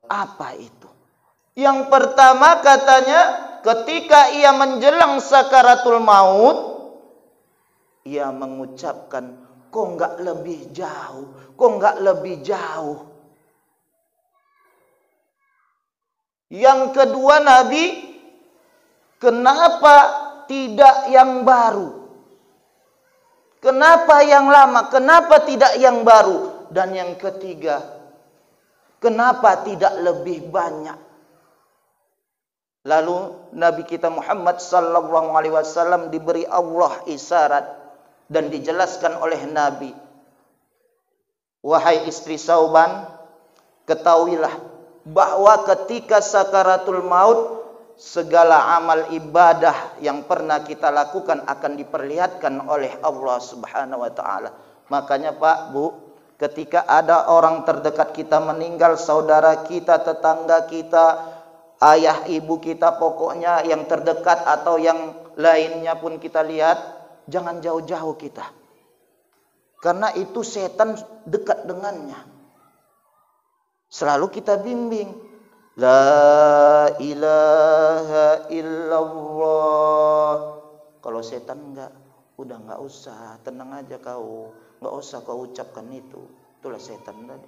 Apa itu? Yang pertama katanya, ketika ia menjelang sakaratul maut, ia mengucapkan, kok enggak lebih jauh? Kok enggak lebih jauh? Yang kedua Nabi, kenapa tidak yang baru? Kenapa yang lama? Kenapa tidak yang baru? Dan yang ketiga, kenapa tidak lebih banyak? Lalu Nabi kita Muhammad sallallahu alaihi wasallam diberi Allah isyarat dan dijelaskan oleh Nabi, wahai istri Sauban, ketahuilah bahwa ketika sakaratul maut, segala amal ibadah yang pernah kita lakukan akan diperlihatkan oleh Allah Subhanahu wa taala. Makanya Pak, Bu, ketika ada orang terdekat kita meninggal, saudara kita, tetangga kita, ayah ibu kita, pokoknya yang terdekat atau yang lainnya pun kita lihat, jangan jauh-jauh kita. Karena itu setan dekat dengannya. Selalu kita bimbing. La ilaha illallah. Kalau setan enggak, udah enggak usah, tenang aja kau. Enggak usah kau ucapkan itu. Itulah setan tadi.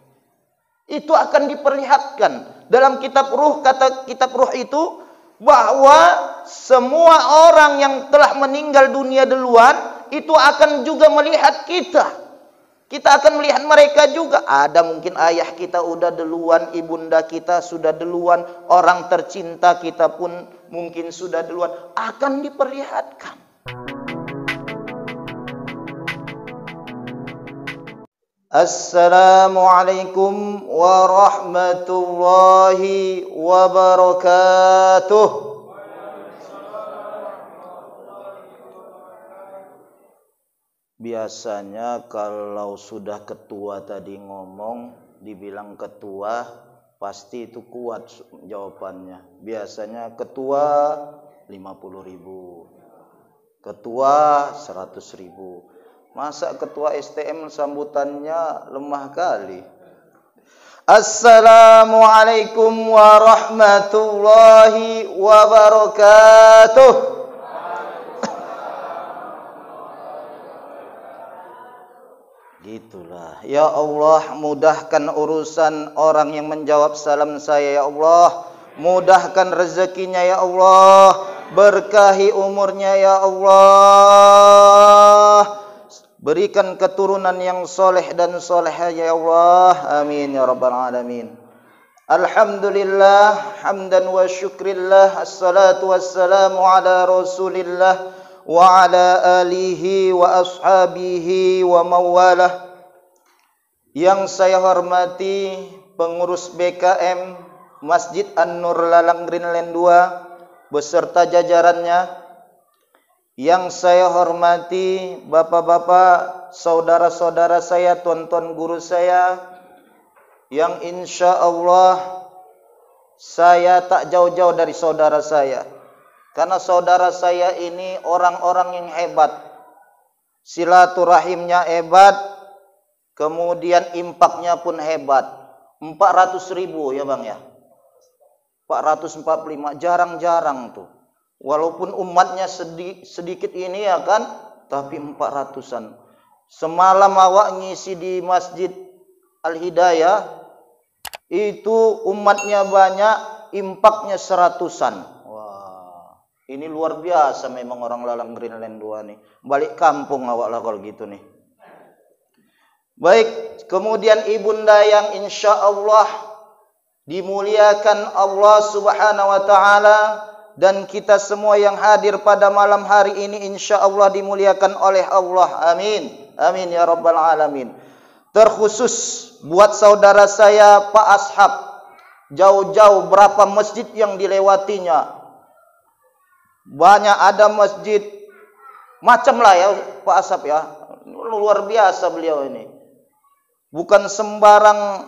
Itu akan diperlihatkan dalam kitab ruh, kata kitab ruh itu, bahwa semua orang yang telah meninggal dunia duluan itu akan juga melihat kita. Kita akan melihat mereka juga. Ada mungkin ayah kita udah duluan, ibunda kita sudah duluan, orang tercinta kita pun mungkin sudah duluan. Akan diperlihatkan. Assalamualaikum warahmatullahi wabarakatuh. Biasanya kalau sudah ketua tadi ngomong, dibilang ketua, pasti itu kuat jawabannya. Biasanya ketua 50.000, ketua 100.000. Masa ketua STM sambutannya lemah kali. Assalamualaikum warahmatullahi wabarakatuh. Gitulah. Ya Allah, mudahkan urusan orang yang menjawab salam saya ya Allah. Mudahkan rezekinya ya Allah. Berkahi umurnya ya Allah. Berikan keturunan yang soleh dan soleha ya Allah. Amin ya rabbal alamin. Alhamdulillah, hamdan wa syukrillah. Assalatu wassalamu ala rasulillah wa ala alihi wa ashabihi wa mawalah. Yang saya hormati pengurus BKM Masjid An-Nur Lalang Greenland 2 beserta jajarannya. Yang saya hormati bapak-bapak, saudara-saudara saya, tuan-tuan guru saya, yang insya Allah saya tak jauh-jauh dari saudara saya. Karena saudara saya ini orang-orang yang hebat. Silaturahimnya hebat. Kemudian impaknya pun hebat. 400.000 ya Bang ya. 445 jarang-jarang tuh. Walaupun umatnya sedikit ini ya kan, tapi 400-an. Semalam awak ngisi di Masjid Al-Hidayah, itu umatnya banyak, impaknya 100-an. Ini luar biasa memang orang Lalang Greenland 2 nih. Balik kampung awak lah kalau gitu nih. Baik, kemudian ibunda yang insya Allah dimuliakan Allah Subhanahu wa ta'ala, dan kita semua yang hadir pada malam hari ini insya Allah dimuliakan oleh Allah. Amin. Amin ya rabbal alamin. Terkhusus buat saudara saya Pak Ashab, jauh-jauh berapa masjid yang dilewatinya. Banyak ada masjid macam lah ya Pak Ashab ya. Luar biasa beliau ini. Bukan sembarang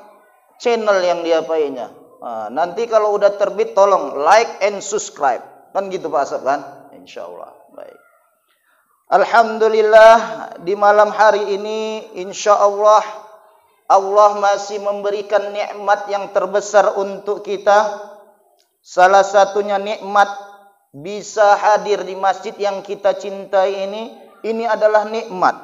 channel yang diapainya. Nah, nanti kalau udah terbit tolong like and subscribe. Kan gitu Pak Ashab kan? Insyaallah. Baik. Alhamdulillah di malam hari ini insyaallah Allah masih memberikan nikmat yang terbesar untuk kita. Salah satunya nikmat bisa hadir di masjid yang kita cintai ini. Ini adalah nikmat.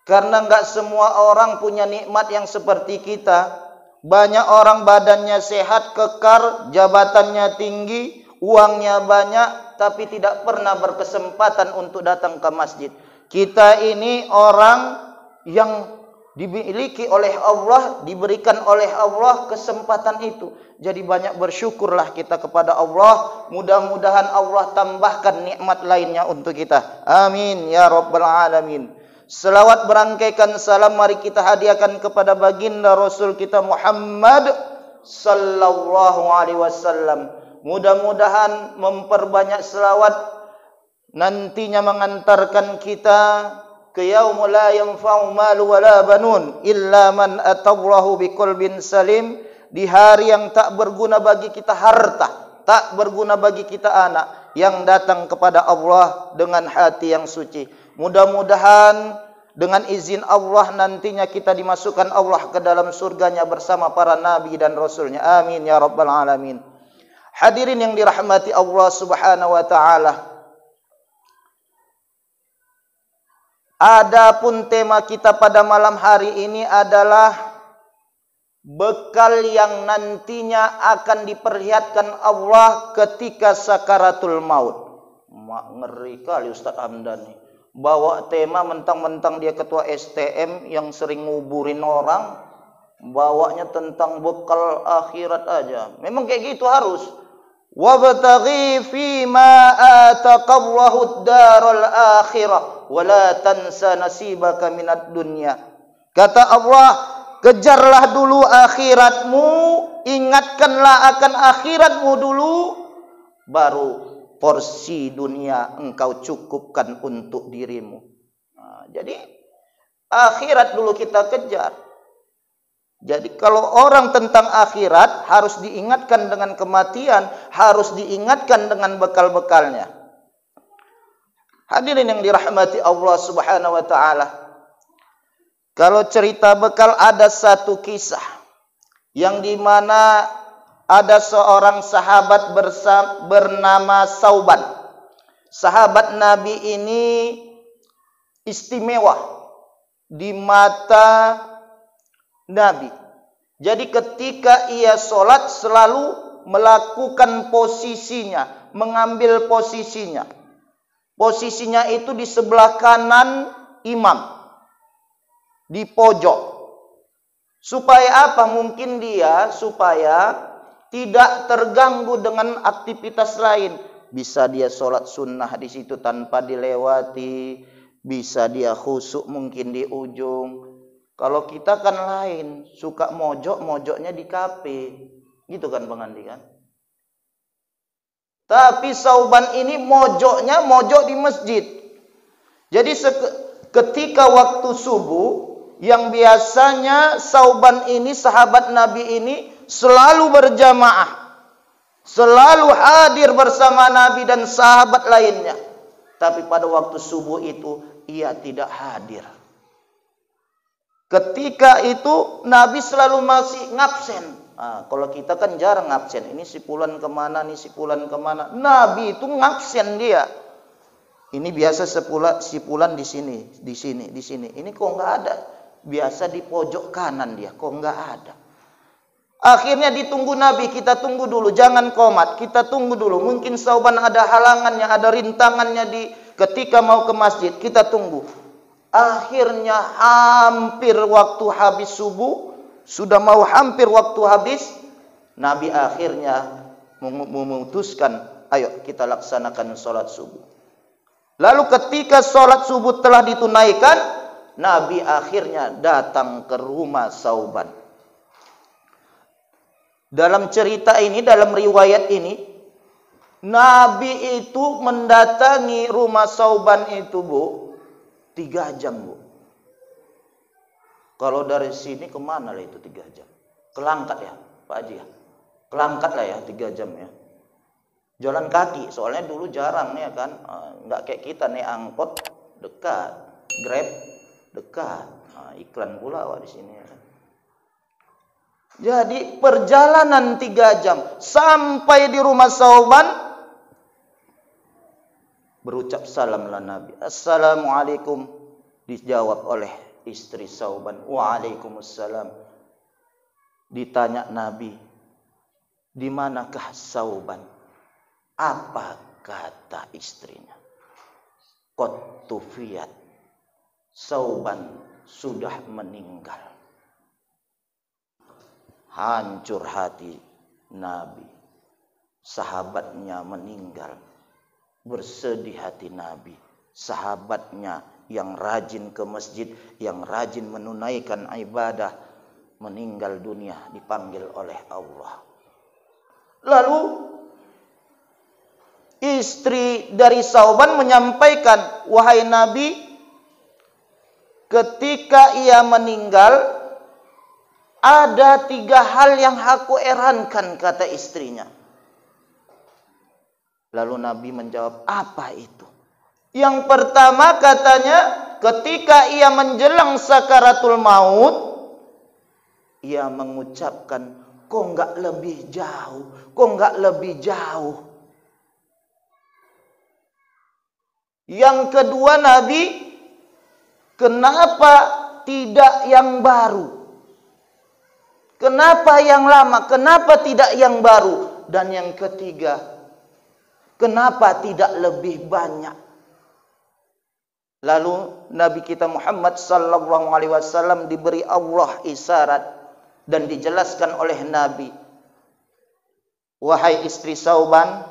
Karena enggak semua orang punya nikmat yang seperti kita. Banyak orang badannya sehat, kekar, jabatannya tinggi, uangnya banyak, tapi tidak pernah berkesempatan untuk datang ke masjid. Kita ini orang yang dimiliki oleh Allah, diberikan oleh Allah kesempatan itu. Jadi banyak bersyukurlah kita kepada Allah. Mudah-mudahan Allah tambahkan nikmat lainnya untuk kita. Amin ya rabbal alamin. Selawat berangkaikan salam mari kita hadiahkan kepada baginda Rasul kita Muhammad sallallahu alaihi wasallam. Mudah-mudahan memperbanyak selawat nantinya mengantarkan kita ke yaumul la yanfa'u malu wala banun illa man atallahi biqalbin salim, di hari yang tak berguna bagi kita harta, tak berguna bagi kita anak, yang datang kepada Allah dengan hati yang suci. Mudah-mudahan dengan izin Allah nantinya kita dimasukkan Allah ke dalam surganya bersama para nabi dan rasulnya. Amin ya rabbal alamin. Hadirin yang dirahmati Allah subhanahu wa ta'ala. Adapun tema kita pada malam hari ini adalah bekal yang nantinya akan diperlihatkan Allah ketika sakaratul maut. Ngeri kali Ustaz Hamdan. Bawa tema mentang-mentang dia ketua STM yang sering nguburin orang, bawanya tentang bekal akhirat aja. Memang kayak gitu harus. Wabtaghi fima ataqallahu ad-daral akhirah wa la tansa nasibaka minad dunya. Kata Allah, kejarlah dulu akhiratmu, ingatkanlah akan akhiratmu dulu, baru porsi dunia engkau cukupkan untuk dirimu. Nah, jadi akhirat dulu kita kejar. Jadi kalau orang tentang akhirat harus diingatkan dengan kematian, harus diingatkan dengan bekal-bekalnya. Hadirin yang dirahmati Allah subhanahu wa ta'ala. Kalau cerita bekal ada satu kisah yang dimana ada seorang sahabat bernama Sauban. Sahabat Nabi ini istimewa di mata Nabi. Jadi ketika ia sholat selalu melakukan posisinya, mengambil posisinya. Posisinya itu di sebelah kanan imam, di pojok. Supaya apa? Mungkin dia supaya tidak terganggu dengan aktivitas lain. Bisa dia sholat sunnah di situ tanpa dilewati. Bisa dia khusyuk mungkin di ujung. Kalau kita kan lain, suka mojoknya di kafe. Gitu kan Bang Andi kan? Tapi Sauban ini mojok di masjid. Jadi ketika waktu subuh, yang biasanya Sauban ini, sahabat Nabi ini, selalu berjamaah. Selalu hadir bersama Nabi dan sahabat lainnya. Tapi pada waktu subuh itu, ia tidak hadir. Ketika itu Nabi selalu masih ngabsen. Nah, kalau kita kan jarang ngabsen. Ini si fulan kemana, si fulan kemana. Nabi itu ngabsen dia. Ini biasa si fulan di sini. Ini kok nggak ada. Biasa di pojok kanan dia. Kok nggak ada. Akhirnya ditunggu Nabi. Kita tunggu dulu. Jangan komat. Kita tunggu dulu. Mungkin Sauban ada halangannya, ada rintangannya ketika mau ke masjid. Kita tunggu. Akhirnya hampir waktu habis subuh, sudah mau hampir waktu habis, Nabi akhirnya memutuskan, ayo kita laksanakan sholat subuh. Lalu ketika sholat subuh telah ditunaikan, Nabi akhirnya datang ke rumah Sauban. Dalam cerita ini, dalam riwayat ini, Nabi itu mendatangi rumah Sauban itu, Bu, 3 jam, Bu. Kalau dari sini kemana lah itu 3 jam? Kelangkat ya, Pak Haji ya? Kelangkat lah ya 3 jam ya. Jalan kaki, soalnya dulu jarang ya kan. Nggak kayak kita nih angkot dekat, Grab dekat. Iklan pula Wak di sini ya. Jadi perjalanan 3 jam sampai di rumah Sauban, berucap salamlah Nabi. Assalamualaikum, dijawab oleh istri Sauban. Waalaikumsalam. Ditanya Nabi, di manakah Sauban? Apa kata istrinya? Qad tufiyat. Sauban sudah meninggal. Hancur hati Nabi. Sahabatnya meninggal. Bersedih hati Nabi. Sahabatnya yang rajin ke masjid, yang rajin menunaikan ibadah, meninggal dunia, dipanggil oleh Allah. Lalu istri dari Sauban menyampaikan, wahai Nabi, ketika ia meninggal, ada 3 hal yang aku herankan, kata istrinya. Lalu Nabi menjawab, apa itu? Yang pertama katanya, ketika ia menjelang sakaratul maut, ia mengucapkan, kok enggak lebih jauh? Kok enggak lebih jauh? Yang kedua Nabi, kenapa tidak yang baru? Kenapa yang lama? Kenapa tidak yang baru? Dan yang ketiga, kenapa tidak lebih banyak? Lalu Nabi kita Muhammad sallallahu alaihi wasallam diberi Allah isyarat dan dijelaskan oleh Nabi, wahai istri Sauban,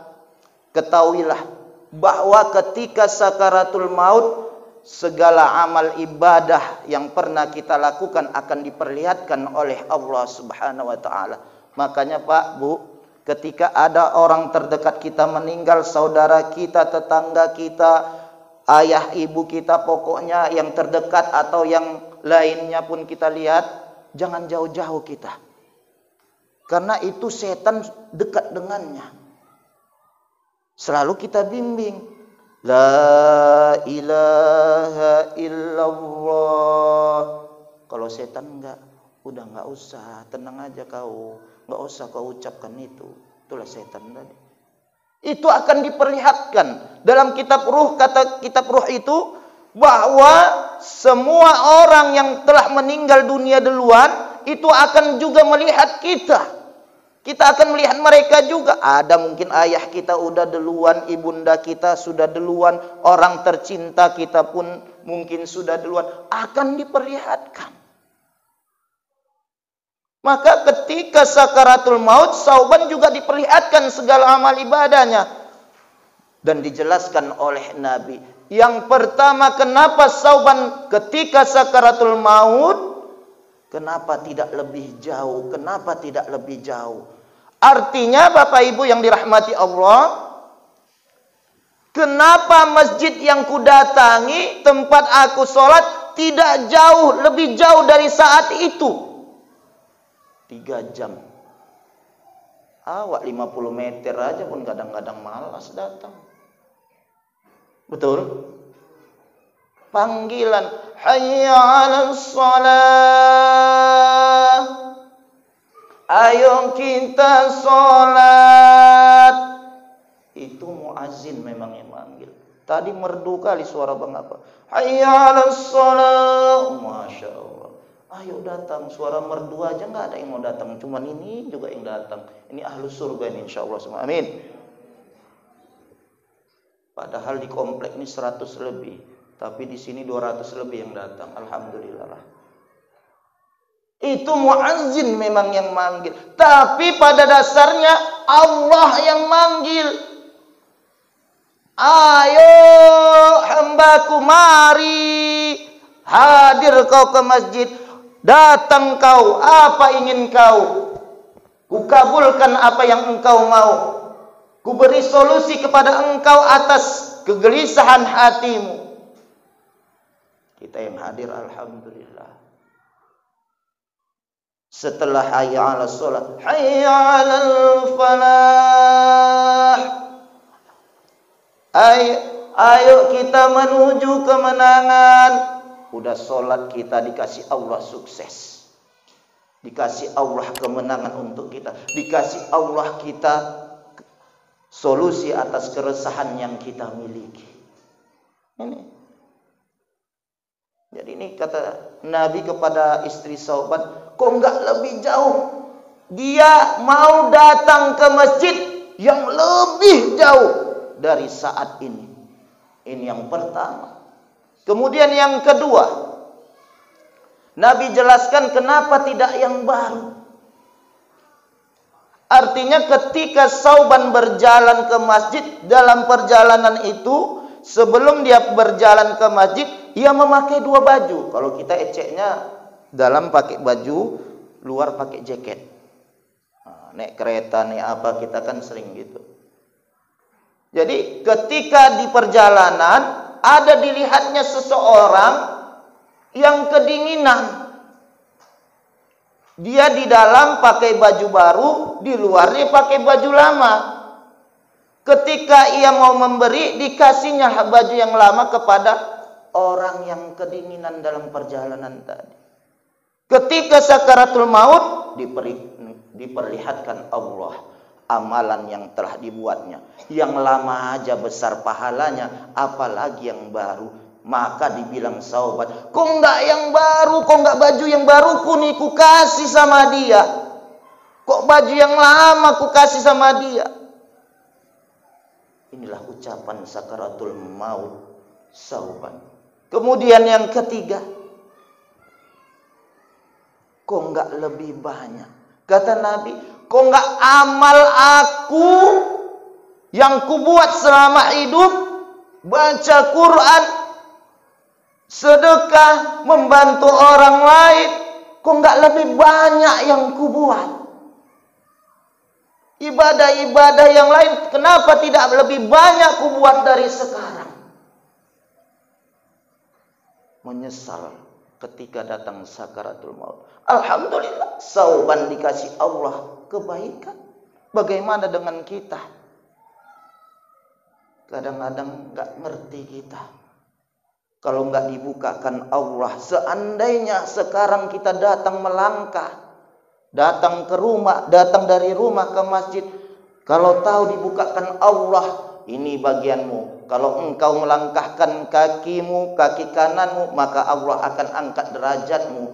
ketahuilah bahwa ketika sakaratul maut, segala amal ibadah yang pernah kita lakukan akan diperlihatkan oleh Allah Subhanahu wa taala. Makanya Pak, Bu, ketika ada orang terdekat kita meninggal, saudara kita, tetangga kita, ayah ibu kita, pokoknya yang terdekat atau yang lainnya pun kita lihat, jangan jauh-jauh kita. Karena itu setan dekat dengannya. Selalu kita bimbing. La ilaha illallah. Kalau setan udah enggak usah, tenang aja kau, enggak usah kau ucapkan itu. Itulah setan tadi. Itu akan diperlihatkan dalam kitab ruh, kata kitab ruh itu bahwa semua orang yang telah meninggal dunia duluan itu akan juga melihat kita. Kita akan melihat mereka juga. Ada mungkin ayah kita udah duluan, ibunda kita sudah duluan, orang tercinta kita pun mungkin sudah duluan. Akan diperlihatkan. Maka ketika sakaratul maut, Sauban juga diperlihatkan segala amal ibadahnya. Dan dijelaskan oleh Nabi. Yang pertama, kenapa Sauban ketika sakaratul maut, kenapa tidak lebih jauh? Kenapa tidak lebih jauh? Artinya Bapak Ibu yang dirahmati Allah, kenapa masjid yang kudatangi, tempat aku sholat, tidak jauh, lebih jauh dari saat itu? 3 jam. Awak 50 meter aja pun kadang-kadang malas datang. Betul? Panggilan, hayya 'alas shalah. Ayo kita sholat. Itu muazzin memang yang manggil. Tadi merdu kali suara Bang apa. Hayya 'alas shalah. Masya Allah. Ayo datang. Suara merdu aja nggak ada yang mau datang. Cuman ini juga yang datang. Ini ahlu surga ini insya Allah semua. Amin. Padahal di komplek ini 100 lebih. Tapi di sini 200 lebih yang datang. Alhamdulillah. Itu muazzin memang yang manggil. Tapi pada dasarnya Allah yang manggil. Ayo hambaku, mari. Hadir kau ke masjid. Datang kau. Apa ingin kau? Kukabulkan apa yang engkau mau. Kuberi solusi kepada engkau atas kegelisahan hatimu. Kita yang hadir alhamdulillah. Setelah hayya 'alas shalah, hayya 'alal falah. Ayo kita menuju kemenangan. Udah sholat kita dikasih Allah sukses. Dikasih Allah kemenangan untuk kita. Dikasih Allah kita solusi atas keresahan yang kita miliki. Ini. Jadi ini kata Nabi kepada istri Sauban, kok enggak lebih jauh? Dia mau datang ke masjid yang lebih jauh dari saat ini. Ini yang pertama. Kemudian yang kedua, Nabi jelaskan kenapa tidak yang baru. Artinya ketika Sauban berjalan ke masjid, dalam perjalanan itu, sebelum dia berjalan ke masjid, ia memakai dua baju. Kalau kita eceknya, dalam pakai baju, luar pakai jaket. Naik kereta, naik apa, kita kan sering gitu. Jadi ketika di perjalanan, ada dilihatnya seseorang yang kedinginan. Dia di dalam pakai baju baru, di luarnya pakai baju lama. Ketika ia mau memberi, dikasihnya baju yang lama kepada orang yang kedinginan dalam perjalanan tadi. Ketika sakaratul maut, diperlihatkan Allah amalan yang telah dibuatnya. Yang lama aja besar pahalanya, apalagi yang baru. Maka dibilang Sauban, kok enggak yang baru, kok enggak baju yang baru ku kasih sama dia. Kok baju yang lama ku kasih sama dia. Inilah ucapan sakaratul maut Sauban. Kemudian yang ketiga, kok enggak lebih banyak? Kata Nabi, kok enggak amal aku yang kubuat selama hidup, baca Quran, sedekah, membantu orang lain, kok enggak lebih banyak yang kubuat? Ibadah-ibadah yang lain, kenapa tidak lebih banyak kubuat dari sekarang? Menyesal ketika datang sakaratul maut. Alhamdulillah, Sauban dikasih Allah kebaikan. Bagaimana dengan kita? Kadang-kadang enggak ngerti kita. Kalau enggak dibukakan Allah, seandainya sekarang kita datang melangkah, datang ke rumah, datang dari rumah ke masjid, kalau tahu dibukakan Allah, ini bagianmu. Kalau engkau melangkahkan kakimu, kaki kananmu, maka Allah akan angkat derajatmu.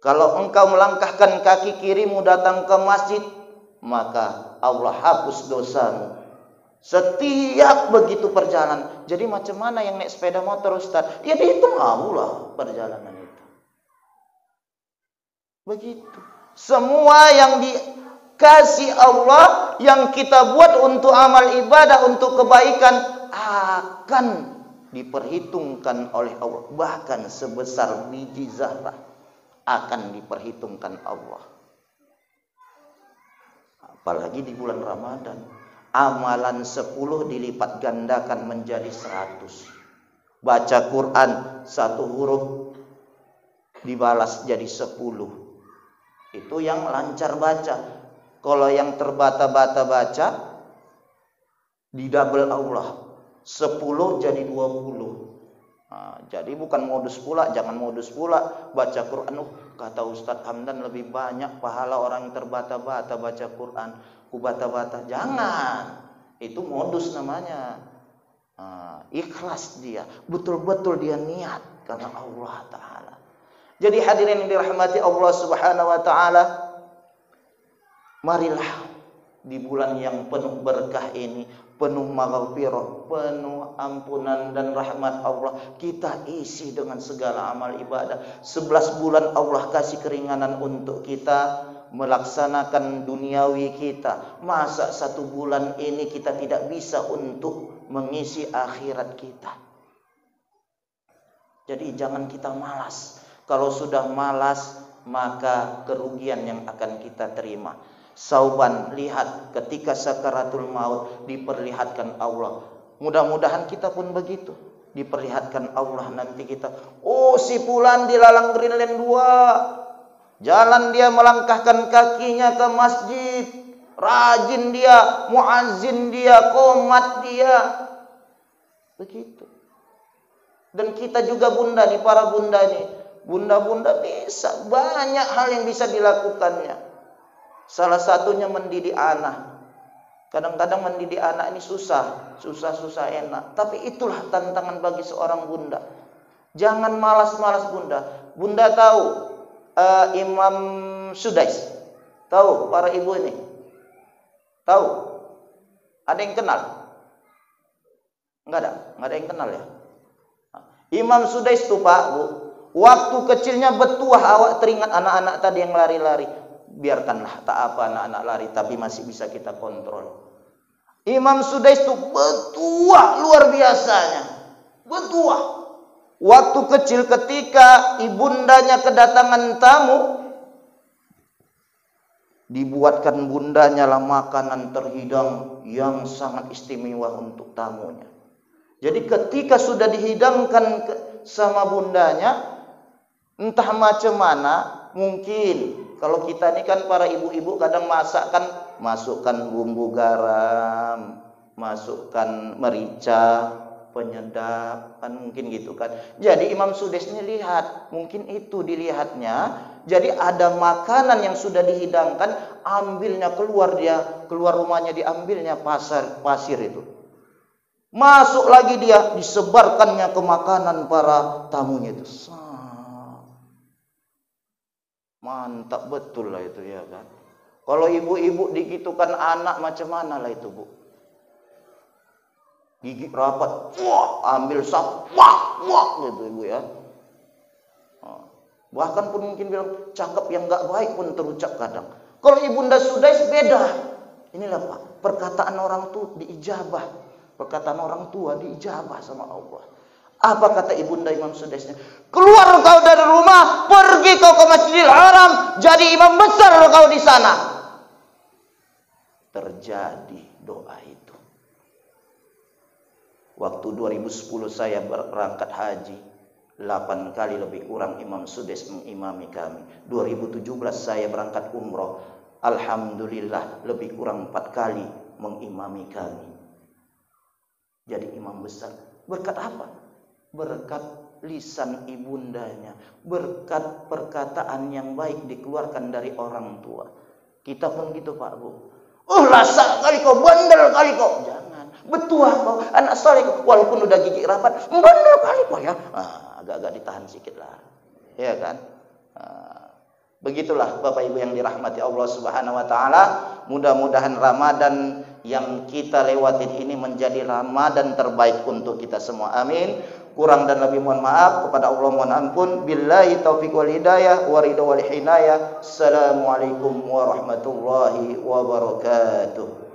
Kalau engkau melangkahkan kaki kirimu datang ke masjid, maka Allah hapus dosamu. Setiap begitu perjalanan. Jadi macam mana yang naik sepeda motor, Ustaz? Ya dihitung Allah perjalanan itu. Begitu. Semua yang dikasih Allah, yang kita buat untuk amal ibadah, untuk kebaikan, akan diperhitungkan oleh Allah. Bahkan sebesar biji zarah akan diperhitungkan Allah. Apalagi di bulan Ramadan. Amalan 10 dilipat gandakan menjadi 100. Baca Quran 1 huruf dibalas jadi 10. Itu yang lancar baca. Kalau yang terbata-bata baca, di double Allah. 10 jadi 20. Nah, jadi bukan modus pula, jangan modus pula baca Quran. Kata Ustadz Hamdan lebih banyak pahala orang yang terbata-bata baca Quran. Ku bata-bata, jangan. Itu modus namanya. Ikhlas dia, betul-betul dia niat karena Allah Ta'ala. Jadi hadirin yang dirahmati Allah Subhanahu Wa Ta'ala, marilah di bulan yang penuh berkah ini, penuh maghfirah, penuh ampunan dan rahmat Allah, kita isi dengan segala amal ibadah. 11 bulan Allah kasih keringanan untuk kita melaksanakan duniawi kita. Masa 1 bulan ini kita tidak bisa untuk mengisi akhirat kita? Jadi jangan kita malas. Kalau sudah malas, maka kerugian yang akan kita terima. Sauban, lihat ketika sakaratul maut diperlihatkan Allah. Mudah-mudahan kita pun begitu. Diperlihatkan Allah nanti kita. Oh, si fulan di Lalang Greenland 2. Jalan dia melangkahkan kakinya ke masjid. Rajin dia, muazzin dia, qomat dia. Begitu. Dan kita juga bunda nih, para bunda nih. Bunda-bunda bisa, banyak hal yang bisa dilakukannya. Salah satunya mendidik anak. Kadang-kadang mendidik anak ini susah enak. Tapi itulah tantangan bagi seorang bunda. Jangan malas-malas bunda. Bunda tahu Imam Sudais? Tahu para ibu ini? Tahu? Ada yang kenal? Enggak ada yang kenal ya. Imam Sudais itu Pak Bu, waktu kecilnya bertuah awak teringat anak-anak tadi yang lari-lari. Biarkanlah tak apa anak-anak lari, tapi masih bisa kita kontrol. Imam Sudais itu bertuah luar biasanya. Bertuah. Waktu kecil ketika ibundanya kedatangan tamu, dibuatkan bundanya lah makanan terhidang yang sangat istimewa untuk tamunya. Jadi ketika sudah dihidangkan sama bundanya, entah macam mana, mungkin kalau kita ini kan para ibu-ibu kadang masak kan, masukkan bumbu garam, masukkan merica, penyedap, kan mungkin gitu kan. Jadi Imam Sudais ini lihat, mungkin itu dilihatnya. Jadi ada makanan yang sudah dihidangkan, ambilnya keluar rumahnya diambilnya pasir itu. Masuk lagi dia, disebarkannya ke makanan para tamunya itu. Mantap betul lah itu ya kan. Kalau ibu-ibu digitukan anak macam mana lah itu Bu? Gigi rapat, wah, ambil sapu, wah gitu ibu ya. Bahkan pun mungkin bilang cakap yang enggak baik pun terucap kadang. Kalau Ibunda Sudais beda. Inilah Pak, perkataan orang tua diijabah. Perkataan orang tua diijabah sama Allah. Apa kata Ibunda Imam Sudaisnya? Keluar kau dari rumah, pergi kau ke Masjidil Haram, jadi imam besar kau di sana. Terjadi doa itu. Waktu 2010 saya berangkat haji, 8 kali lebih kurang Imam Sudais mengimami kami. 2017 saya berangkat umroh, alhamdulillah lebih kurang 4 kali mengimami kami. Jadi imam besar. Berkat apa? Berkat lisan ibundanya, berkat perkataan yang baik dikeluarkan dari orang tua. Kita pun gitu Pak Bu. Lasak kali kau, bandel kali kau. Jangan. Betuah kau, anak soleh kau. Walaupun udah gigi rapat, bandel kali kau ya. Agak-agak ditahan sedikit lah. Ya kan? Begitulah Bapak Ibu yang dirahmati Allah Subhanahu wa taala. Mudah-mudahan Ramadan yang kita lewatin ini menjadi Ramadan terbaik untuk kita semua. Amin. Kurang dan lebih mohon maaf, kepada Allah mohon ampun. Billahi taufiq wal hidayah wa ridha wal hinayah. Assalamualaikum warahmatullahi wabarakatuh.